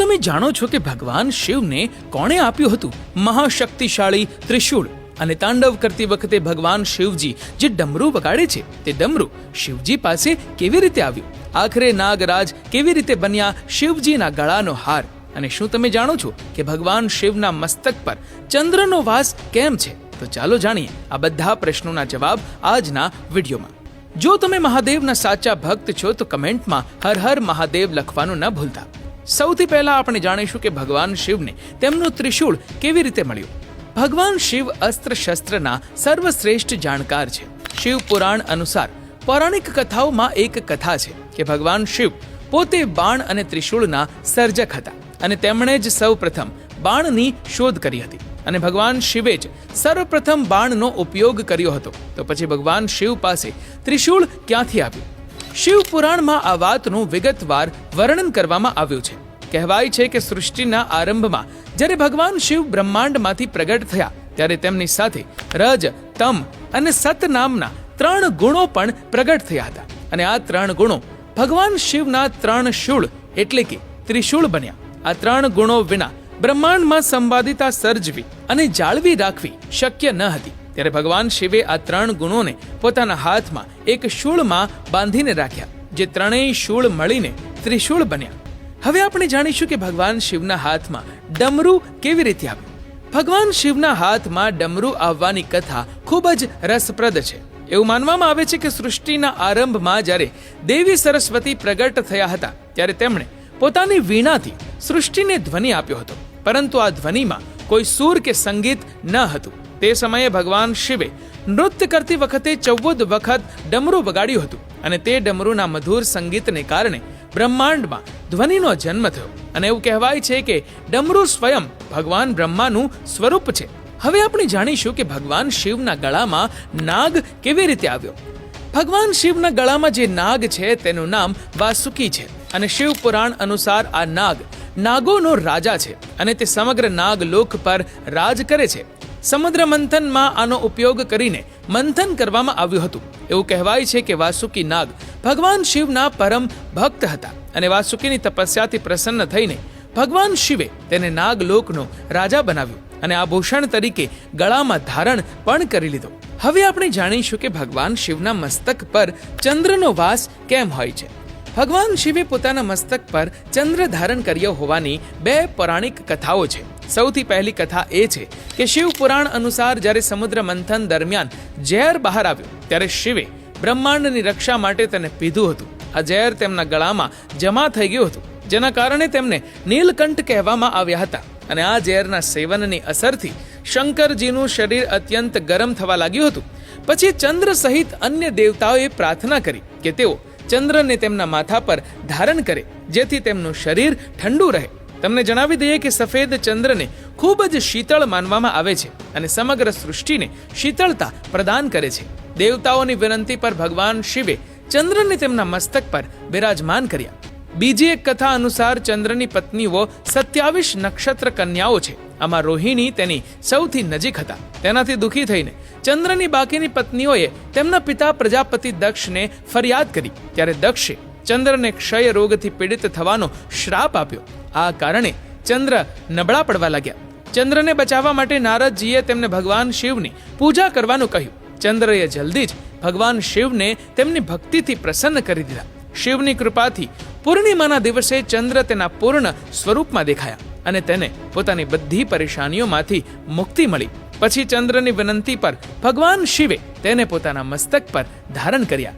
તમે જાણો છો કે ભગવાન શિવને કોણે આપ્યું હતું મહાશક્તિશાળી ત્રિશૂળ? અને તાંડવ કરતી વખતે ભગવાન શિવજી જે ડમરૂ વગાડે છે તે ડમરૂ શિવજી પાસે કેવી રીતે આવ્યું? આખરે નાગરાજ કેવી રીતે બન્યા શિવજીના ગળાનો હાર? અને શું તમે જાણો છો કે ભગવાન શિવના મસ્તક પર ચંદ્રનો વાસ કેમ છે? તો ચાલો જાણીએ આ બધા પ્રશ્નોના જવાબ આજના વિડીયોમાં. જો તમે મહાદેવના સાચા ભક્ત છો તો કમેન્ટમાં હર હર મહાદેવ લખવાનું ન ભૂલતા. સૌથી પહેલા આપણે જાણીશું કે ભગવાન શિવને તેમનું ત્રિશૂળ કેવી રીતે મળ્યું. ભગવાન શિવ અસ્ત્ર શસ્ત્રના સર્વશ્રેષ્ઠ જાણકાર છે. શિવ પુરાણ અનુસાર પૌરાણિક કથાઓમાં એક કથા છે કે ભગવાન શિવ પોતે બાણ અને ત્રિશૂળના સર્જક હતા અને તેમણે જ સૌપ્રથમ બાણની શોધ કરી હતી અને ભગવાન શિવે જ સર્વપ્રથમ બાણનો ઉપયોગ કર્યો હતો. તો પછી ભગવાન શિવ પાસે ત્રિશૂળ ક્યાંથી આવ્યું? શિવ પુરાણમાં આ વાતનું વિગતવાર વર્ણન કરવામાં આવ્યું છે. કહેવાય છે કે સૃષ્ટિના આરંભમાં જ્યારે ભગવાન શિવ બ્રહ્માંડમાંથી પ્રગટ થયા ત્યારે તેમની સાથે રજ, તમ અને સત નામના 3 ગુણો પણ પ્રગટ થયા હતા અને આ 3 ગુણો ભગવાન શિવના 3 શૂળ એટલે કે ત્રિશૂળ બન્યા. આ 3 ગુણો વિના બ્રહ્માંડમાં સંવાદિતા સર્જવી અને જાળવી રાખવી શક્ય ન હતી. ત્યારે ભગવાન શિવે આ 3 ગુણોને પોતાના હાથમાં એક શૂળમાં બાંધીને રાખ્યા, જે 3 શૂળ મળીને ત્રિશૂળ બન્યા. હવે આપણે જાણીશું કે ભગવાન શિવના હાથમાં ડમરૂ કેવી રીતે આવ્યું. ભગવાન શિવના હાથમાં ડમરૂ આવવાની કથા ખૂબ જ રસપ્રદ છે. એવું માનવામાં આવે છે કે સૃષ્ટિના આરંભમાં જ્યારે દેવી સરસ્વતી પ્રગટ થયા હતા ત્યારે તેમણે પોતાની વીણાથી સૃષ્ટિને ધ્વનિ આપ્યો હતો, પરંતુ આ ધ્વનિમાં કોઈ સૂર કે સંગીત ન હતું. તે સમયે ભગવાન શિવે નૃત્ય કરતી વખતે 14 વખત ડમરૂ વગાડ્યું હતું અને તે ડમરૂના મધુર સંગીતને કારણે બ્રહ્માંડમાં ધ્વનિનો જન્મ થયો અને એવું કહેવાય છે કે ડમરૂ સ્વયં ભગવાન બ્રહ્માનું સ્વરૂપ છે. હવે આપણે જાણીશું કે ભગવાન શિવના ગળામાં નાગ કેવી રીતે આવ્યો. ભગવાન શિવના ગળામાં જે નાગ છે તેનું નામ વાસુકી છે અને શિવ પુરાણ અનુસાર આ નાગ નાગોનો રાજા છે અને તે સમગ્ર નાગલોક પર રાજ કરે છે. સમુદ્ર મંથનમાં આનો ઉપયોગ કરીને મંથન કરવામાં આવ્યું હતું. એવું કહેવાય છે કે વાસુકી નાગ ભગવાન શિવના પરમ ભક્ત હતા અને વાસુકીની તપસ્યાથી પ્રસન્ન થઈને ભગવાન શિવે તેને નાગલોકનો રાજા બનાવ્યો અને આભૂષણ તરીકે ગળામાં ધારણ પણ કરી લીધો. હવે આપણે જાણીશું કે ભગવાન શિવના મસ્તક પર ચંદ્રનો વાસ કેમ હોય છે. ભગવાન શિવે પોતાના મસ્તક પર ચંદ્ર ધારણ કર્યો હોવાની 2 પૌરાણિક કથાઓ છે. સૌથી પહેલી કથા એ છે કે શિવ પુરાણ અનુસાર જ્યારે સમુદ્ર મંથન દરમિયાન ઝેર બહાર આવ્યું ત્યારે શિવે બ્રહ્માંડની રક્ષા માટે તેને પીધું હતું. આ ઝેર તેમના ગળામાં જમા થઈ ગયું હતું, જેના કારણે તેમને નીલકંઠ કહેવામાં આવ્યા હતા અને આ ઝેરના સેવનની અસરથી શંકરજીનું શરીર અત્યંત ગરમ થવા લાગ્યું હતું. પછી ચંદ્ર સહિત અન્ય દેવતાઓએ પ્રાર્થના કરી કે તેઓ ચંદ્રને તેમના માથા પર ધારણ કરે જેથી તેમનું શરીર ઠંડુ રહે. તમને જણાવી દઈએ કે સફેદ ચંદ્રને ખૂબ જ શીતળ માનવામાં આવે છે અને સમગ્ર સૃષ્ટિને શીતળતા પ્રદાન કરે છે. દેવતાઓની વિનંતી પર ભગવાન શિવે ચંદ્રને તેમના મસ્તક પર બિરાજમાન કર્યા. બીજી એક કથા અનુસાર ચંદ્રની પત્નીઓ 27 નક્ષત્ર કન્યાઓ છે. આમાં રોહિણી તેની સૌથી નજીક હતા. તેનાથી દુઃખી થઈને ચંદ્રની બાકીની પત્નીઓએ તેમના પિતા પ્રજાપતિ દક્ષને ફરિયાદ કરી ત્યારે દક્ષે ચંદ્રને ક્ષય રોગથી પીડિત થવાનો શ્રાપ આપ્યો. આ કારણે ચંદ્ર નબળા પડવા લાગ્યા. ચંદ્રને બચાવવા માટે નારદજીએ તેમને ભગવાન શિવની પૂજા કરવાનું કહ્યું. ચંદ્રએ જલ્દી જ ભગવાન શિવને તેમની ભક્તિથી પ્રસન્ન કરી દીધા. શિવની કૃપાથી પૂર્ણિમાના દિવસે ચંદ્ર તેના પૂર્ણ સ્વરૂપમાં દેખાયા અને તેને પોતાની બધી પરેશાનીઓમાંથી મુક્તિ મળી. પછી ચંદ્રની વિનંતી પર ભગવાન શિવે તેને પોતાના મસ્તક પર ધારણ કર્યા